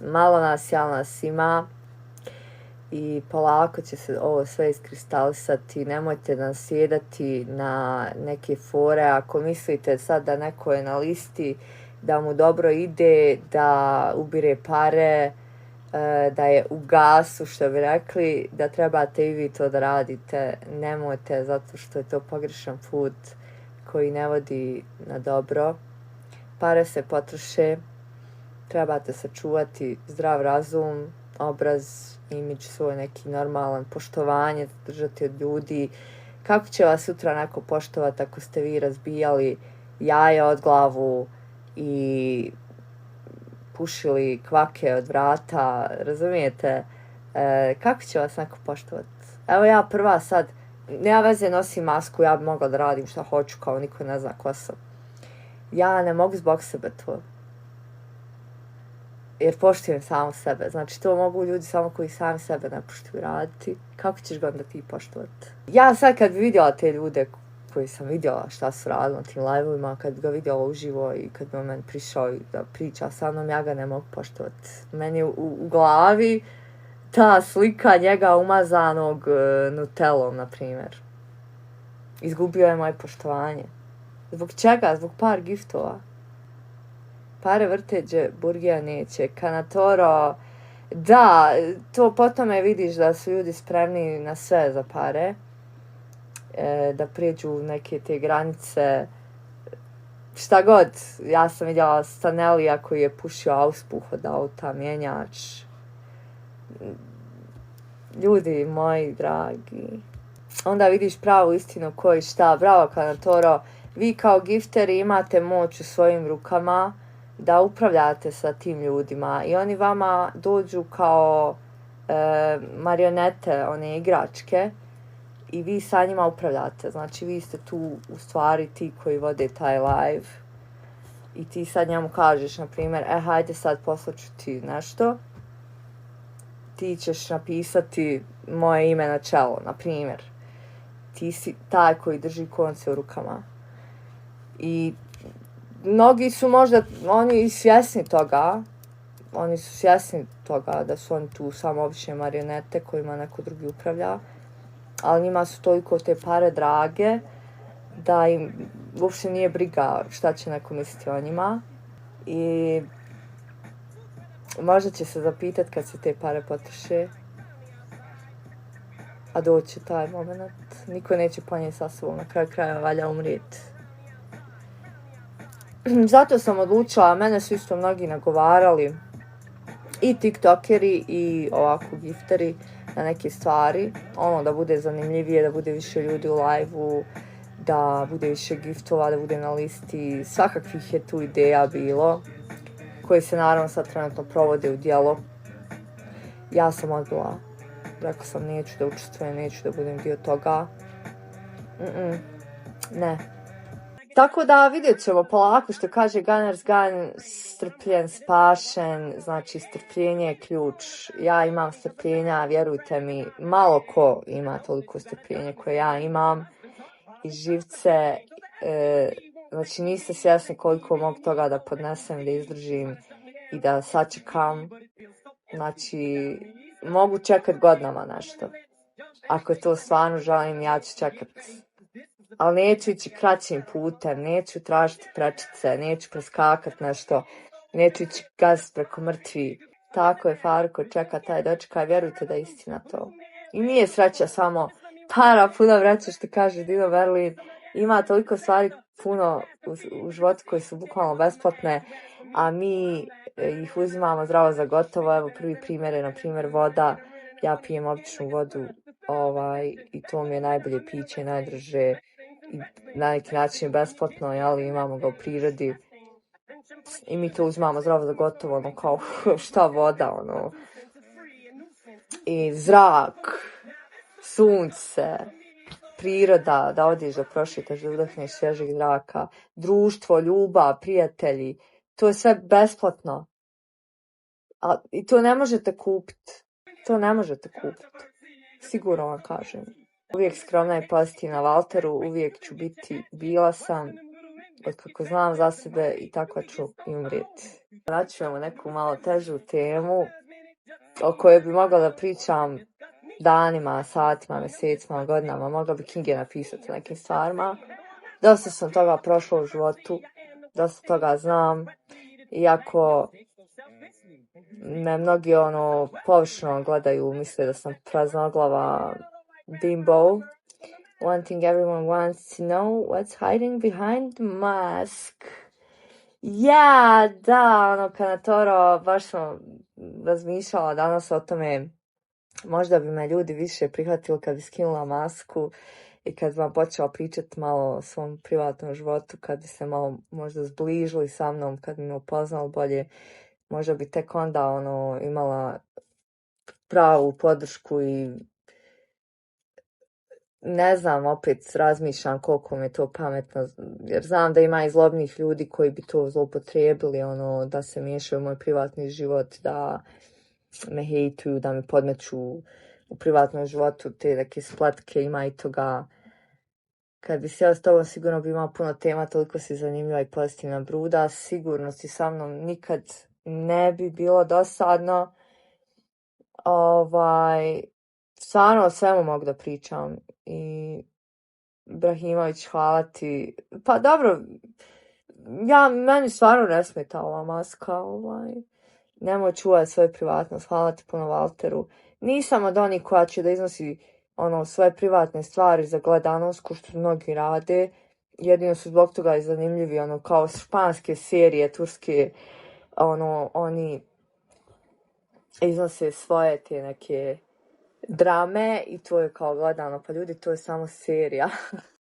Malo nas, jel nas ima i polako će se ovo sve iskristalisati. Nemojte nasjedati na neke fore. Ako mislite sad da neko je na listi, da mu dobro ide, da ubire pare, da je u gasu, što bi rekli, da trebate i vi to da radite. Nemojte, zato što je to pogrešan put koji ne vodi na dobro. Pare se potroše, trebate sačuvati zdrav razum, obraz, imidž svoj neki normalan, poštovanje držati od ljudi. Kako će vas sutra neko poštovati ako ste vi razbijali jaja od glavu i pušili kvake od vrata, razumijete? Kako će vas neko poštovati? Evo ja prva sad, nema veze, nosim masku, ja bi mogla da radim šta hoću, kao niko ne zna ko sam. Ja ne mogu zbog sebe to. Jer poštujem samo sebe. Znači, to mogu ljudi samo koji sami sebe ne poštuju raditi. Kako ćeš ga onda ti poštovati? Ja sad kad bi vidjela te ljude koji sam vidjela šta su radili na tim live-ovima, kad bi ga vidjela uživo i kad bi on meni prišao da priča sa mnom, ja ga ne mogu poštovati. Meni u glavi ta slika njega umazanog Nutellom, na primjer. Izgubio je moje poštovanje. Zbog čega? Zbog par giftova. Pare vrteđe, burgija neće. Kanatoro, da, to po tome vidiš da su ljudi spremni na sve za pare. Da prijeđu neke te granice. Šta god, ja sam vidjela Stanelija koji je pušio auspuh od auta, mjenjač. Ljudi moji dragi. Onda vidiš pravu istinu koji šta. Bravo Kanatoro, vi kao gifteri imate moć u svojim rukama da upravljate sa tim ljudima i oni vama dođu kao marionete, one igračke i vi sa njima upravljate. Znači vi ste tu u stvari ti koji vode taj live i ti sad njemu kažeš, na primjer, hajde sad poslaću ti nešto, ti ćeš napisati moje ime na čelo, na primjer. Ti si taj koji drži konce u rukama. I mnogi su možda, oni svjesni toga, da su oni tu samo obične marionete kojima neko drugi upravlja, ali njima su toliko te pare drage da im uopšte nije briga šta će neko misliti o njima i možda će se zapitati kad se te pare potroše, a doći taj moment, niko neće ponijeti sa sobom, na kraju krajeva valja umrijeti. Zato sam odlučila, mene su isto mnogi nagovarali, i tiktokeri i ovako gifteri, na neke stvari, da bude zanimljivije, da bude više ljudi u live-u, da bude više giftova, da bude na listi, svakakvih je tu ideja bilo, koje se naravno sad trenutno provode u djelo. Ja sam odbila, rekla sam neću da učestvujem, neću da budem dio toga, ne. Tako da vidjet ćemo polako, što kaže Gunners Gun, strpljen, spašen, znači strpljenje je ključ. Ja imam strpljenja, vjerujte mi, malo ko ima toliko strpljenja koje ja imam i živce, znači niste svjesni koliko mogu toga da podnesem, da izdržim i da sačekam. Znači, mogu čekat godinama nešto. Ako to stvarno želim, ja ću čekat. Ali neću ići kraćim putem, neću tražiti prečice, neću preskakat nešto, neću ići gaziti preko mrtvi. Tako je, Farko, čeka taj dočekaj, vjerujte da je istina to. I nije sreća samo para, puno vreća, što kaže Dino Berlin. Ima toliko stvari puno u životu koje su bukvalno besplatne, a mi ih uzimamo zdravo za gotovo. Evo prvi primjer je, na primjer, voda. Ja pijem običnu vodu i to mi je najbolje piće, najdraže. I na neki način besplatno, ali imamo ga u prirodi i mi to uzmamo zdravo za gotovo, kao šta voda, i zrak, sunce, priroda, da odiš, da prošetaš, da udahneš svježeg zraka, društvo, ljubav, prijatelji, to je sve besplatno. I to ne možete kupiti. Sigurno vam kažem. Uvijek skromna i pozitivna Valteru, uvijek ću biti, bila sam otkako znam za sebe i tako ću i umrijeti. Naćujemo neku malo težu temu o kojoj bi mogla da pričam danima, satima, mjesecima, godinama. Mogla bi knjige napisati o nekim stvarima. Dosta sam toga prošla u životu, dosta toga znam, iako me mnogi površno gledaju, misle da sam praznoglava bimbo. One thing everyone wants to know, what's hiding behind the mask. Ja, da, Kanatoro, baš sam razmišljala danas o tome. Možda bi me ljudi više prihvatili kad bi skinula masku i kad vam počela pričati malo o svom privatnom životu, kad bi se malo možda zbližili sa mnom, kad bi me upoznali bolje, možda bi tek onda imala pravu podršku i ne znam, opet razmišljam koliko mi je to pametno, jer znam da ima i zlobnih ljudi koji bi to zloupotrijebili, da se miješaju u moj privatni život, da me hejtuju, da me podmeću u privatnom životu, te neke spletke, ima i toga. Kad bi sjela s tobom, sigurno bi imala puno tema, toliko si zanimljiva i pozitivna bruda, sigurno si sa mnom nikad ne bi bilo dosadno. Stvarno o svemu mogu da pričam i Ibrahimović, hvala ti. Pa dobro, meni stvarno ne smeta ova maska, nemoj čuvati svoju privatnost, hvala ti puno Valteru. Nisam od onih koja će da iznosi svoje privatne stvari za gledanost, ko što mnogi rade, jedino su zbog toga i zanimljivi, kao španske serije, turske, oni iznose svoje te neke drame i to je kao gledano, pa ljudi, to je samo serija.